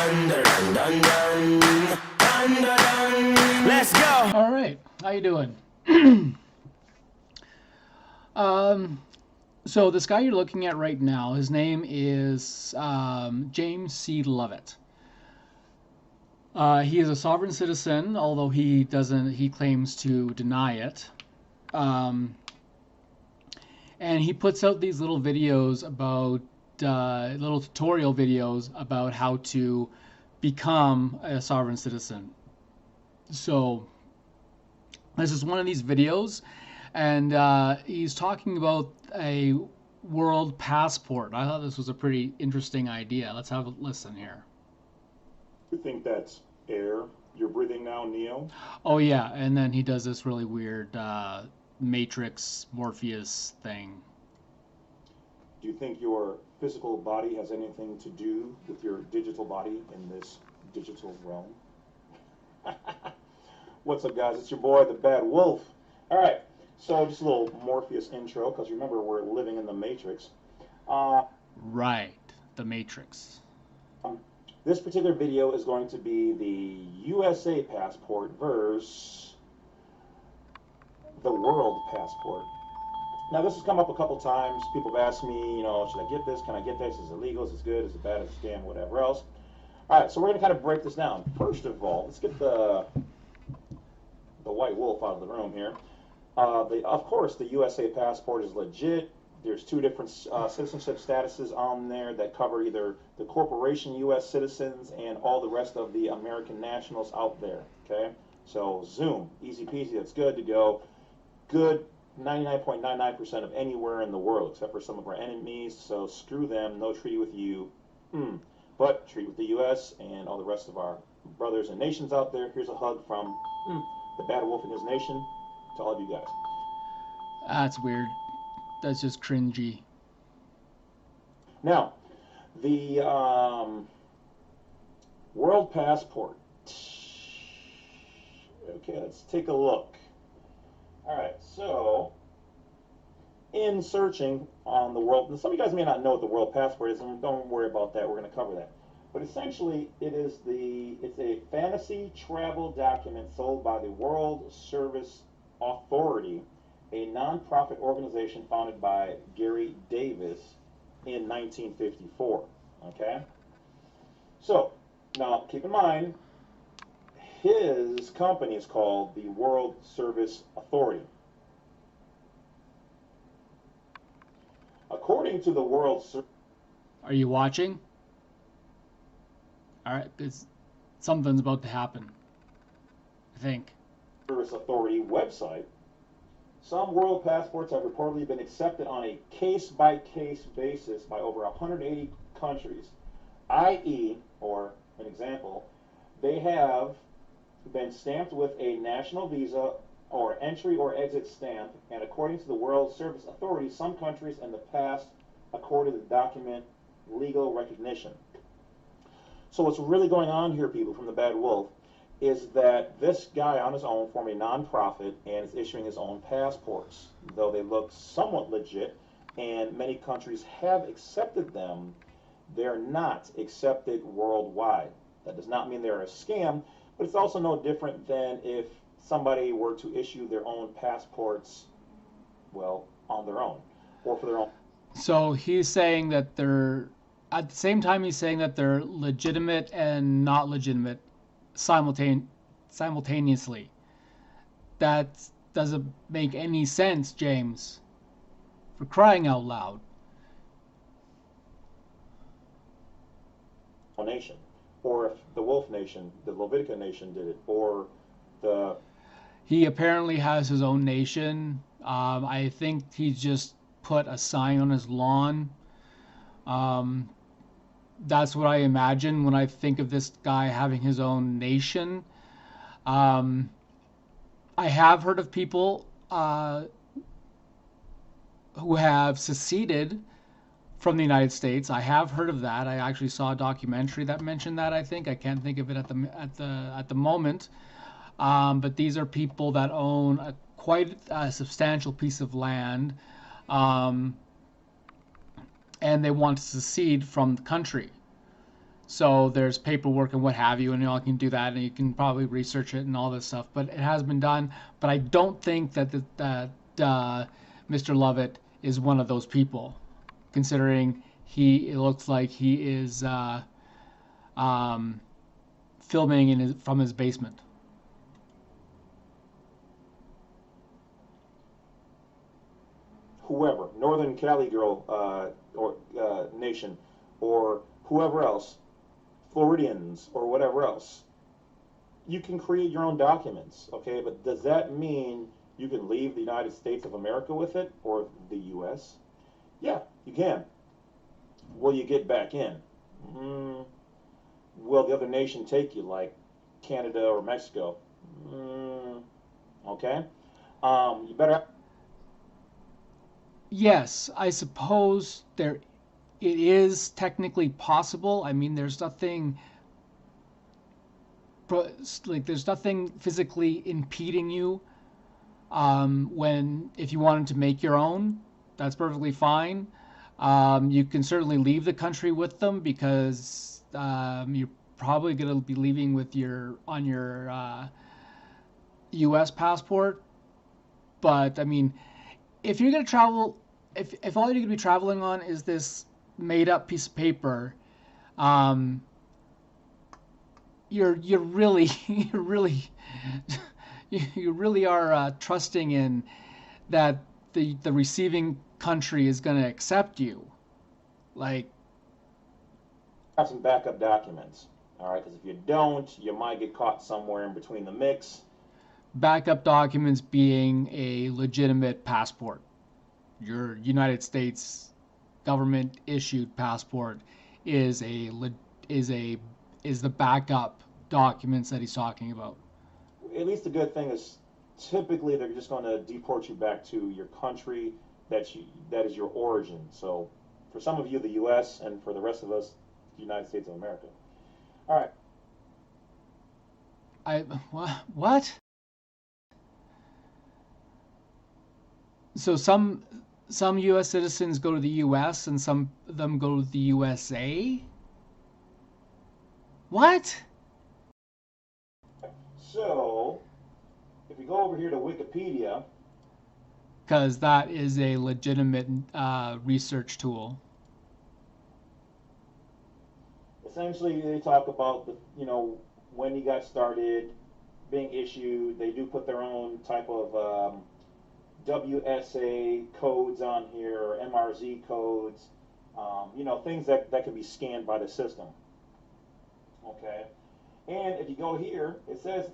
dun dun dun dun dun dun dun. Let's go. All right, how you doing? So this guy you're looking at right now, his name is James Lovett. He is a sovereign citizen, although he doesn't. He claims to deny it. Um, and he puts out these little videos about little tutorial videos about how to become a sovereign citizen. So this is one of these videos, and he's talking about a world passport. I thought this was a pretty interesting idea. Let's have a listen here. You think that's air you're breathing now, Neo? Oh yeah, and then he does this really weird Matrix Morpheus thing. Do you think your physical body has anything to do with your digital body in this digital realm? What's up, guys? It's your boy, the Bad Wolf. All right, so just a little Morpheus intro, because remember, we're living in the Matrix. Right, the Matrix. This particular video is going to be the USA passport versus the world passport. Now, this has come up a couple times. People have asked me, you know, should I get this? Can I get this? Is it legal? Is it good? Is it bad? Is it a scam? Whatever else. All right, so we're going to kind of break this down. First of all, let's get the white wolf out of the room here. Of course, the USA passport is legit. There's two different citizenship statuses on there that cover either the corporation U.S. citizens and all the rest of the American nationals out there, okay? So, zoom, easy peasy, that's good to go. Good 99.99% of anywhere in the world, except for some of our enemies, so screw them, no treaty with you. But treaty with the U.S. and all the rest of our brothers and nations out there. Here's a hug from the Bad Wolf and his nation to all of you guys. That's weird. That's just cringy. Now, the world passport. Okay, let's take a look. All right, so in searching on the world, and some of you guys may not know what the world passport is, and don't worry about that. We're going to cover that. But essentially, it's a fantasy travel document sold by the World Service Authority, a non-profit organization founded by Gary Davis in 1954. Okay? So, now keep in mind, his company is called the World Service Authority. According to the World Service... Are you watching? All right, because something's about to happen, I think. Service Authority website, some world passports have reportedly been accepted on a case-by-case basis by over 180 countries, i.e., or an example, they have been stamped with a national visa or entry or exit stamp, and according to the World Service Authority, some countries in the past accorded the document legal recognition. So what's really going on here, people, from the Bad Wolf, is that this guy on his own formed a non-profit and is issuing his own passports. Though they look somewhat legit and many countries have accepted them, they're not accepted worldwide. That does not mean they're a scam, but it's also no different than if somebody were to issue their own passports, well, on their own, or for their own. So he's saying that they're, at the same time he's saying that they're legitimate and not legitimate simultaneously. That doesn't make any sense, James. For crying out loud. Nation, or if the Wolf Nation, the Levitica Nation did it, or the... He apparently has his own nation. I think he just put a sign on his lawn. That's what I imagine when I think of this guy having his own nation. I have heard of people who have seceded from the United States. I have heard of that. I actually saw a documentary that mentioned that. I think I can't think of it at the moment. But these are people that own quite a substantial piece of land, and they want to secede from the country. So there's paperwork and what have you, and you all can do that, and you can probably research it and all this stuff. But it has been done. But I don't think that Mr. Lovett is one of those people, considering it looks like he is filming from his basement. Whoever, Northern Cali girl or nation, or whoever else, Floridians or whatever else, you can create your own documents, okay? But does that mean you can leave the United States of America with it, or the U.S.? Yeah, you can. Will you get back in? Will the other nation take you, like Canada or Mexico? Okay. You better. Yes, I suppose it is technically possible. I mean, there's nothing there's nothing physically impeding you if you wanted to make your own. That's perfectly fine. You can certainly leave the country with them because you're probably going to be leaving with your U.S. passport. But I mean, if you're going to travel, if all you're going to be traveling on is this made up piece of paper, you're really you really are trusting in that the receiving country is going to accept you. Like, Have some backup documents, all right? Because if you don't, you might get caught somewhere in between the mix. backup documents being a legitimate passport. Your United States government issued passport is the backup documents that he's talking about. At least the good thing is typically they're just going to deport you back to your country that is your origin. So for some of you, the U.S., and for the rest of us, the United States of America. All right. What? So some U.S. citizens go to the U.S. and some of them go to the USA? What? So if you go over here to Wikipedia, Because that is a legitimate research tool. essentially they talk about when he got started, being issued. They do put their own type of WSA codes on here, or MRZ codes, things that can be scanned by the system. Okay, and if you go here, it says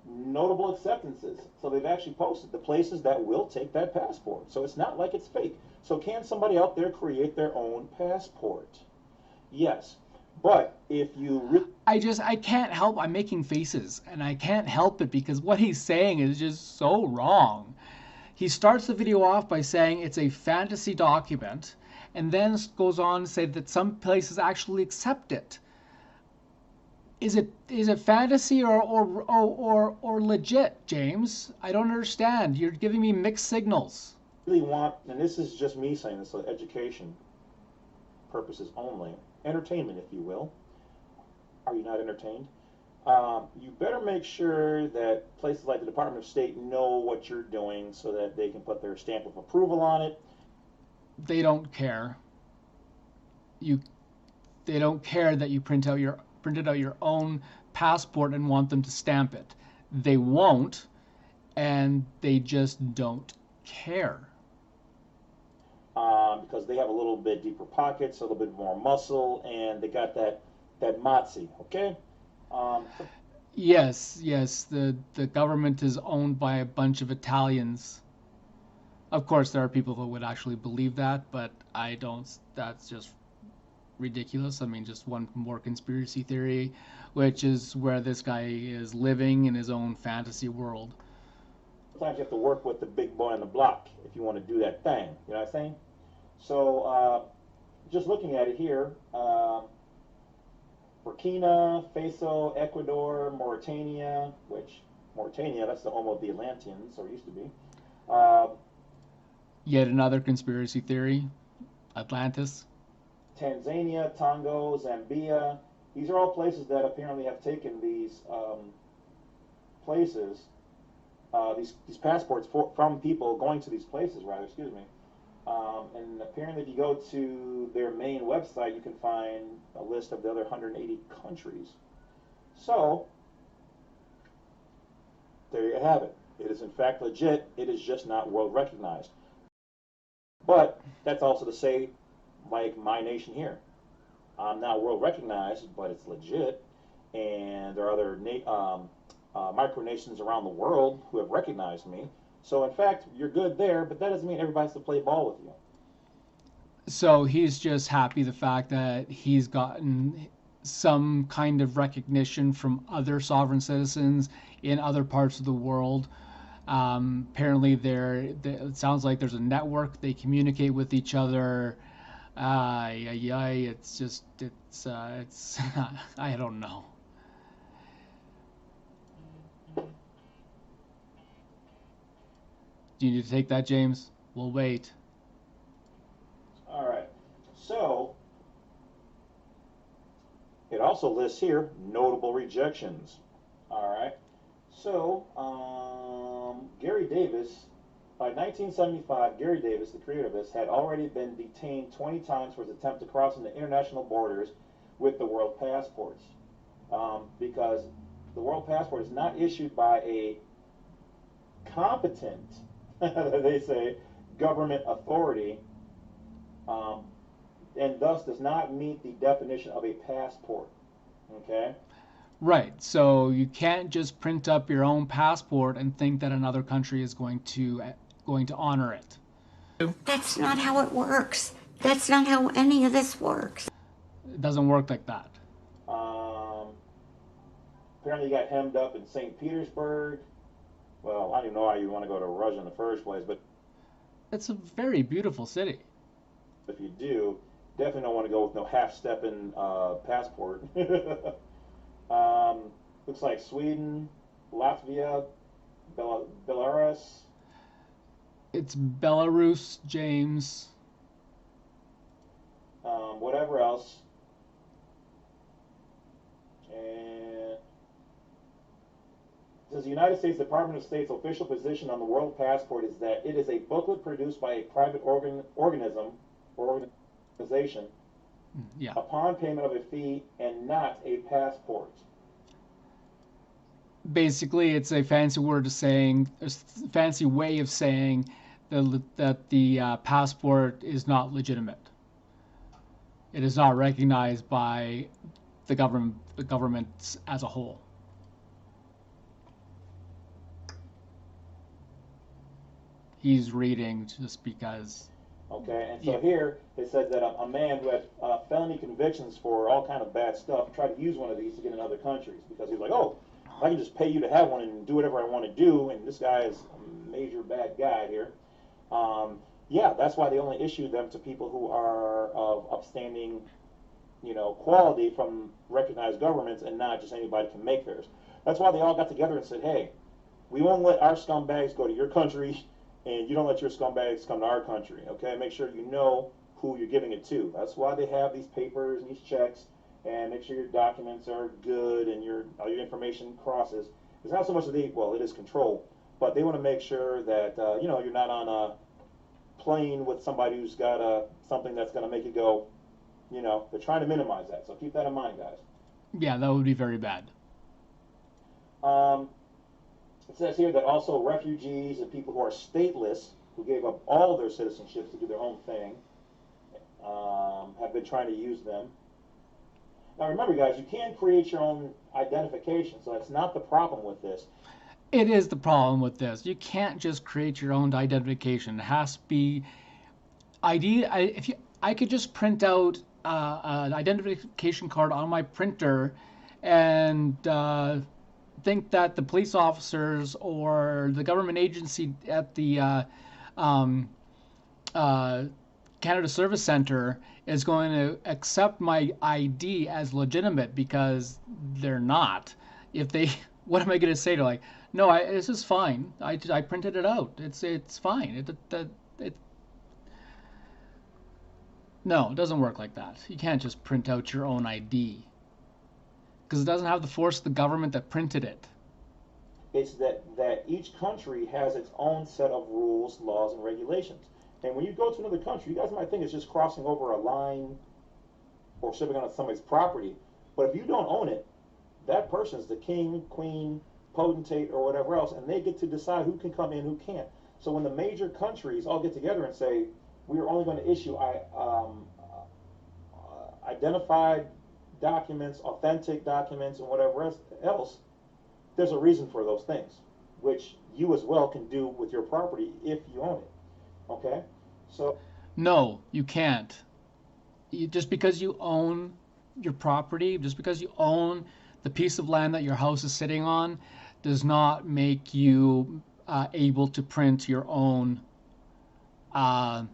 notable acceptances. So they've actually posted the places that will take that passport. So it's not like it's fake. So can somebody out there create their own passport? Yes, but if you I can't help. I'm making faces, and I can't help it because what he's saying is just so wrong. He starts the video off by saying it's a fantasy document, and then goes on to say that some places actually accept it. Is it fantasy or legit, James? I don't understand. You're giving me mixed signals. really want, and this is just me saying this, so education purposes only, entertainment, if you will. Are you not entertained? You better make sure that places like the Department of State know what you're doing so that they can put their stamp of approval on it. They don't care. They don't care that you printed out your own passport and want them to stamp it. They won't, and they just don't care. Because they have a little bit deeper pockets, a little bit more muscle, and they got that motsy, okay? Yes, the government is owned by a bunch of Italians. Of course, there are people who would actually believe that, but I don't. That's just ridiculous. I mean, just one more conspiracy theory, which is where this guy is living in his own fantasy world. Sometimes you have to work with the big boy on the block if you want to do that thing. You know what I'm saying? So, just looking at it here, Burkina Faso, Ecuador, Mauritania, that's the home of the Atlanteans, or used to be. Yet another conspiracy theory, Atlantis. Tanzania, Tonga, Zambia, These are all places that apparently have taken these places, these passports from people going to these places, rather, excuse me. And apparently, if you go to their main website, you can find a list of the other 180 countries. So, there you have it. It is in fact legit. It is just not world recognized. But that's also to say, like my nation here, I'm not world recognized, but it's legit. And there are other micronations around the world who have recognized me. So in fact, you're good there, but that doesn't mean everybody has to play ball with you. So he's just happy the fact that he's gotten some kind of recognition from other sovereign citizens in other parts of the world. Apparently, it sounds like there's a network. They communicate with each other. It's I don't know. Do you need to take that, James? We'll wait. All right. So it also lists here notable rejections. All right. So Gary Davis, by 1975, Gary Davis, the creator of this, had already been detained 20 times for his attempt to cross into international borders with the world passports, because the world passport is not issued by a competent, they say, government authority, and thus does not meet the definition of a passport. Okay? Right. So you can't just print up your own passport and think that another country is going to honor it. That's not how it works. That's not how any of this works. It doesn't work like that. Apparently, you got hemmed up in St. Petersburg. Well, I don't even know why you want to go to Russia in the first place, but It's a very beautiful city. if you do, definitely don't want to go with no half-stepping passport. Looks like Sweden, Latvia, Belarus. It's Belarus, James. Whatever else. And it says the United States Department of State's official position on the world passport is that it is a booklet produced by a private organisation Yeah. upon payment of a fee and not a passport. Basically, it's a fancy fancy way of saying that the passport is not legitimate. It is not recognized by the government as a whole. He's reading just because. Okay, and so here it says that a man who had felony convictions for all kind of bad stuff tried to use one of these to get in other countries because he's like, oh, I can just pay you to have one and do whatever I want to do, and this guy is a major bad guy here. Yeah, that's why they only issue them to people who are of upstanding, quality from recognized governments, and not just anybody can make theirs. That's why they all got together and said, hey, we won't let our scumbags go to your country, and you don't let your scumbags come to our country, okay? Make sure you know who you're giving it to. That's why they have these papers and these checks, and make sure your documents are good and all your information crosses. It's not so much that it is control, but they want to make sure that, you're not on a plane with somebody who's got something that's going to make you go, they're trying to minimize that. So keep that in mind, guys. Yeah, that would be very bad. It says here that also refugees and people who are stateless, who gave up all of their citizenships to do their own thing, have been trying to use them. Now remember, guys, you can create your own identification, so that's not the problem with this. It is the problem with this. You can't just create your own identification. It has to be ID. I could just print out an identification card on my printer and think that the police officers or the government agency at the Canada Service Center is going to accept my ID as legitimate, because they're not. If they, what am I going to say to, like, no, this is fine. I printed it out. It's fine. No, it doesn't work like that. You can't just print out your own ID. because it doesn't have the force of the government that printed it. It's that each country has its own set of rules, laws, and regulations. And when you go to another country, you guys might think it's just crossing over a line or shipping on somebody's property. But if you don't own it, that person's the king, queen, potentate, or whatever else, and they get to decide who can come in, who can't. So when the major countries all get together and say, we are only going to issue identified documents, authentic documents, and whatever else, there's a reason for those things, which you as well can do with your property if you own it. Okay? So No, you can't. Just because you own your property, just because you own the piece of land that your house is sitting on, does not make you able to print your own ID.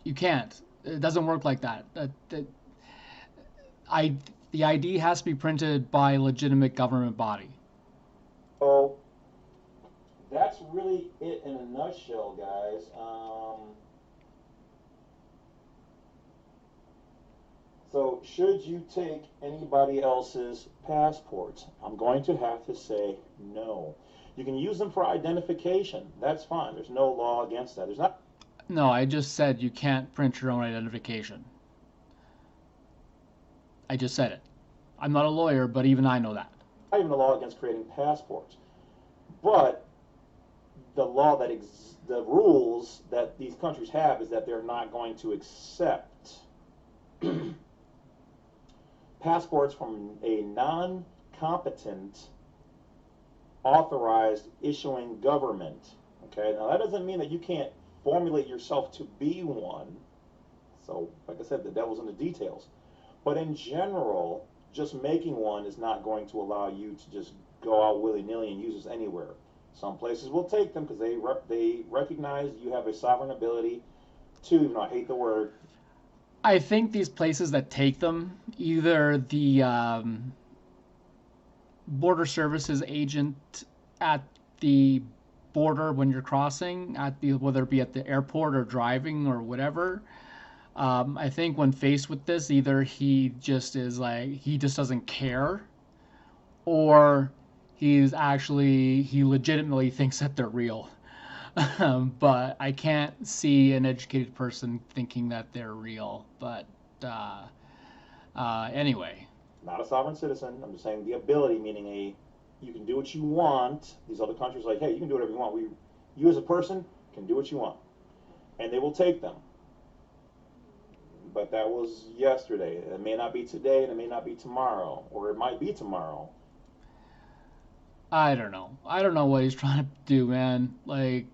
You can't. It doesn't work like that. The ID has to be printed by a legitimate government body. So that's really it in a nutshell, guys. So should you take anybody else's passports? I'm going to have to say no. You can use them for identification. That's fine. There's no law against that. There's not. No, I just said you can't print your own identification. I just said it. I'm not a lawyer, but even I know that. Not even a law against creating passports, but the law that the rules that these countries have is that they're not going to accept passports from a non-competent authorized issuing government. Okay, now that doesn't mean that you can't formulate yourself to be one. So, like I said, the devil's in the details. But in general, just making one is not going to allow you to just go out willy-nilly and use this anywhere. Some places will take them because they recognize you have a sovereign ability to, even though I hate the word. I think these places that take them, either the border services agent at the border when you're crossing, whether it be at the airport or driving or whatever, I think when faced with this, either he just doesn't care, or he legitimately thinks that they're real. But I can't see an educated person thinking that they're real. But anyway. Not a sovereign citizen. I'm just saying the ability, meaning you can do what you want. These other countries are like, hey, you can do whatever you want. You as a person can do what you want. And they will take them. But that was yesterday. It may not be today, and it may not be tomorrow. Or it might be tomorrow. I don't know. I don't know what he's trying to do, man. Like,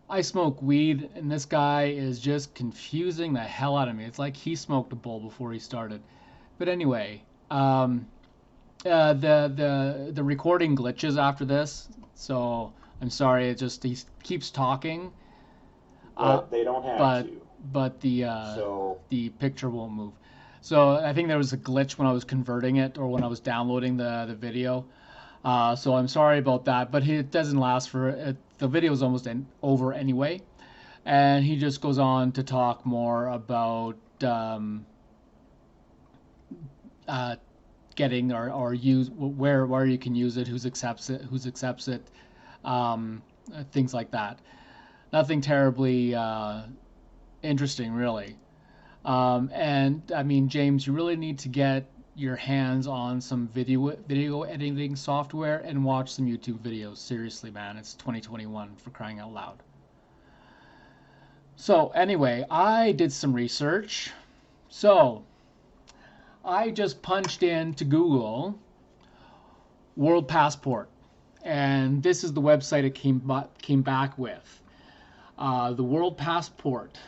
I smoke weed, and this guy is just confusing the hell out of me. It's like he smoked a bowl before he started. But anyway, the recording glitches after this, so I'm sorry. He keeps talking. But they don't have to. But the picture won't move. So I think there was a glitch when I was converting it or when I was downloading the video. So I'm sorry about that. But it doesn't last for the video is almost over anyway, and he just goes on to talk more about getting or use where you can use it, who accepts it, things like that. Nothing terribly interesting, really. And I mean, James, you really need to get your hands on some video editing software and watch some YouTube videos. Seriously, man, it's 2021, for crying out loud. So anyway, I did some research. So I just punched into Google World Passport, and this is the website it came back with. The World Passport.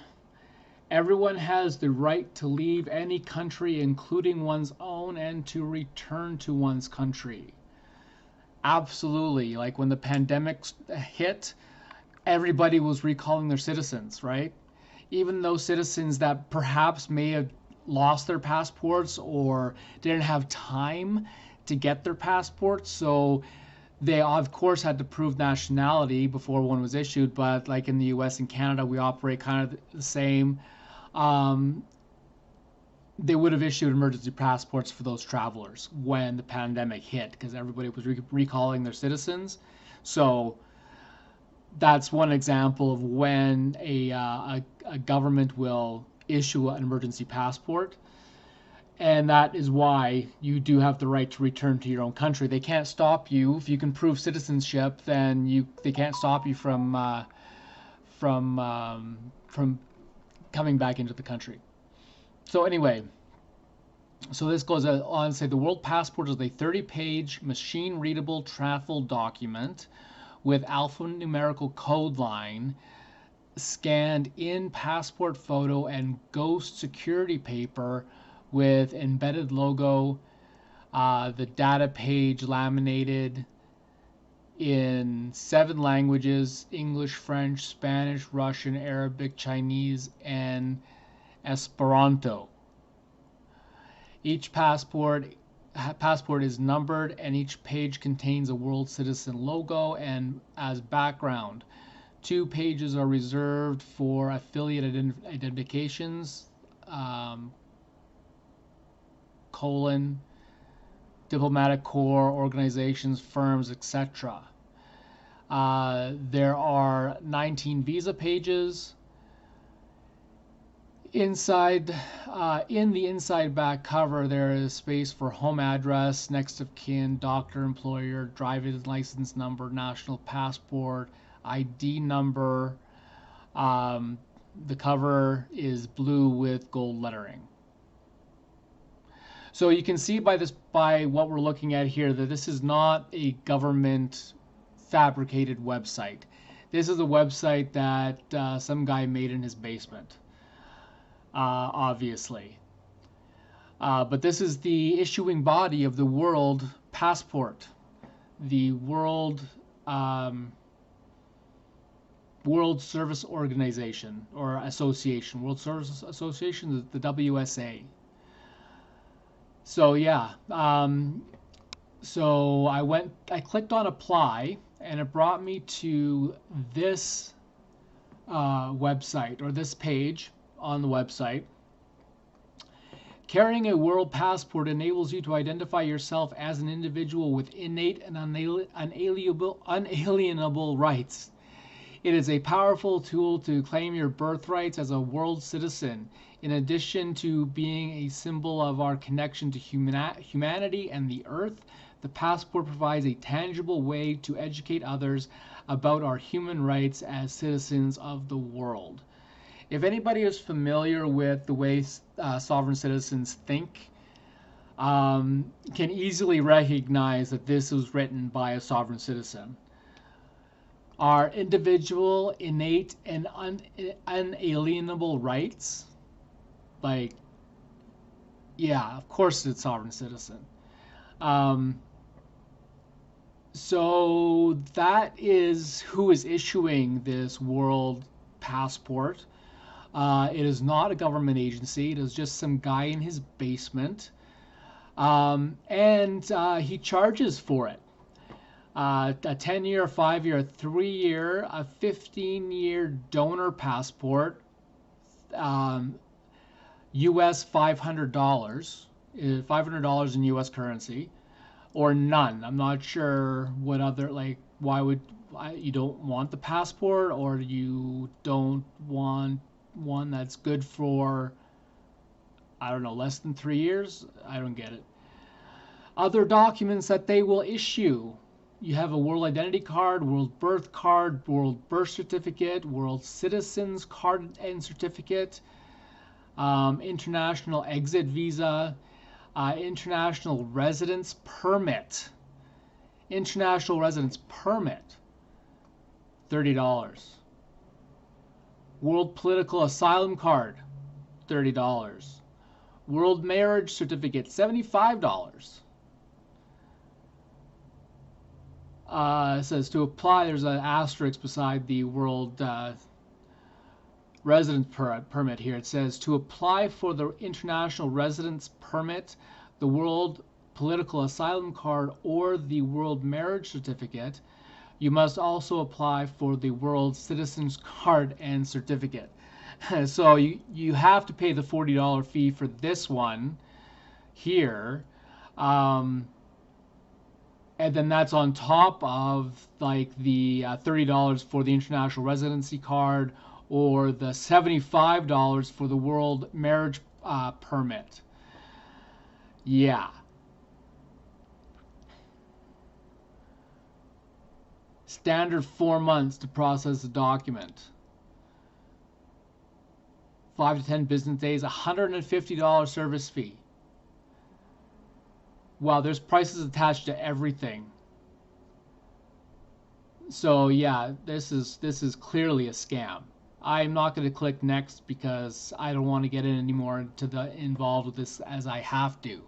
Everyone has the right to leave any country, including one's own, and to return to one's country. Absolutely. Like when the pandemic hit, everybody was recalling their citizens, right? Even those citizens that perhaps may have lost their passports or didn't have time to get their passports. So they, of course, had to prove nationality before one was issued. But like in the US and Canada, we operate kind of the same. they would have issued emergency passports for those travelers when the pandemic hit, because everybody was recalling their citizens. So that's one example of when a government will issue an emergency passport. And that is why you do have the right to return to your own country. They can't stop you if you can prove citizenship. Then they can't stop you from coming back into the country. So anyway, so this goes on to say the World Passport is a 30-page machine-readable travel document with alphanumerical code line scanned in passport photo and ghost security paper with embedded logo, the data page laminated in 7 languages: English, French, Spanish, Russian, Arabic, Chinese, and Esperanto. Each passport is numbered, and each page contains a World Citizen logo and as background. 2 pages are reserved for affiliate identifications, diplomatic corps, organizations, firms, etc. There are 19 visa pages. Inside, in the inside back cover, there is space for home address, next of kin, doctor, employer, driver's license number, national passport, ID number. The cover is blue with gold lettering. So you can see by what we're looking at here, that this is not a government fabricated website. This is a website that some guy made in his basement. Obviously. But this is the issuing body of the World Passport, the World Service Organization or Association, World Service Association, the WSA. So yeah, so I clicked on apply, and it brought me to this website, or this page on the website. Carrying a world passport enables you to identify yourself as an individual with innate and unalienable rights. It is a powerful tool to claim your birthrights as a world citizen. In addition to being a symbol of our connection to humanity and the earth, the passport provides a tangible way to educate others about our human rights as citizens of the world. If anybody is familiar with the way sovereign citizens think, can easily recognize that this was written by a sovereign citizen. Our individual, innate, and unalienable rights, like, yeah, of course it's sovereign citizen. So that is who is issuing this world passport. It is not a government agency. It is just some guy in his basement. And he charges for it. A 10-year, a 5-year, a 3-year, a 15-year donor passport, US $500, $500 in US currency, or none. I'm not sure what other, like, you don't want the passport, or you don't want one that's good for, I don't know, less than 3 years? I don't get it. Other documents that they will issue. You have a world identity card, world birth card, world birth certificate, world citizens card and certificate, international exit visa, international residence permit. International residence permit, $30. World political asylum card, $30. World marriage certificate, $75. It says to apply, there's an asterisk beside the world residence permit here. It says to apply for the international residence permit, the world political asylum card, or the world marriage certificate, you must also apply for the world citizens card and certificate. So you have to pay the $40 fee for this one here. And then that's on top of like the $30 for the international residency card, or the $75 for the world marriage permit. Yeah. Standard 4 months to process the document. 5 to 10 business days, $150 service fee. Wow, there's prices attached to everything. So yeah, this is clearly a scam. I'm not going to click next because I don't want to get in anymore involved with this as I have to.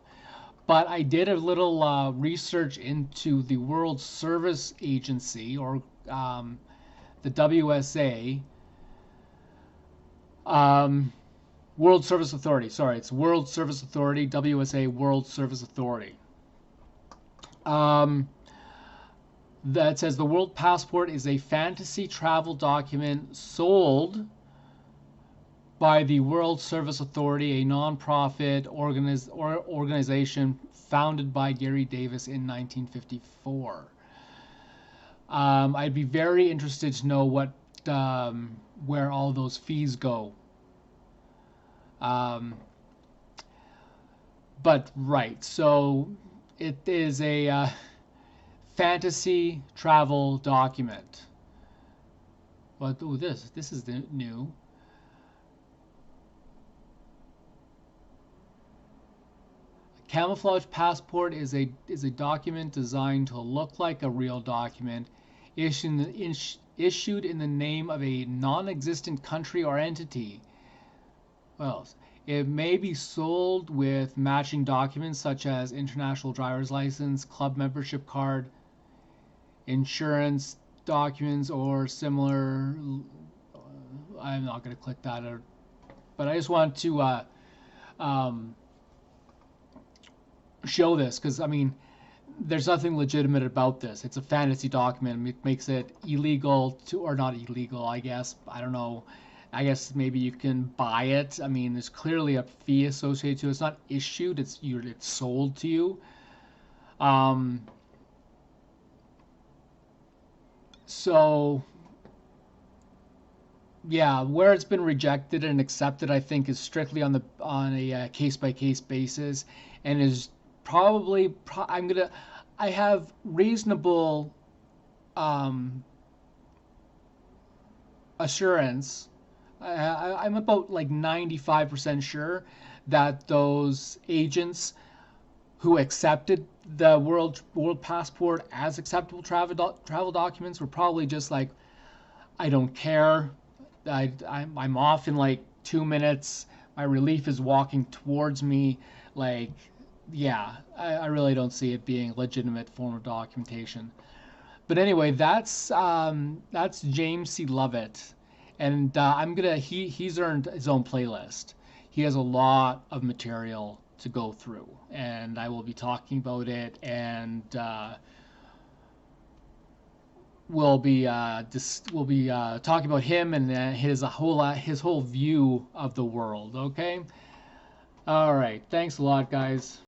But I did a little research into the World Service Agency, or the WSA, World Service Authority. Sorry, it's World Service Authority, WSA, World Service Authority. That says the World Passport is a fantasy travel document sold by the World Service Authority, a non-profit organization founded by Gary Davis in 1954. I'd be very interested to know what where all those fees go. But right, so it is a fantasy travel document. But ooh, this is new. Camouflage passport is a document designed to look like a real document, issued in the name of a non-existent country or entity. What else? It may be sold with matching documents such as international driver's license, club membership card, insurance documents, or similar. I'm not going to click that out, but I just want to show this because I mean, there's nothing legitimate about this. It's a fantasy document. It makes it illegal to, or not illegal, I guess. I don't know. I guess maybe you can buy it. I mean, there's clearly a fee associated to it. It's not issued. It's sold to you. So yeah, where it's been rejected and accepted, I think, is strictly on a case-by-case basis, and is probably I have reasonable assurance. I'm about like 95% sure that those agents who accepted the world passport as acceptable travel documents were probably just like, I don't care. I'm off in like 2 minutes. My relief is walking towards me. Like, yeah, I really don't see it being a legitimate form of documentation. But anyway, that's James C. Lovett, and he's earned his own playlist. He has a lot of material to go through, and I will be talking about it, and we'll be talking about him and his whole view of the world. Okay. All right. Thanks a lot, guys.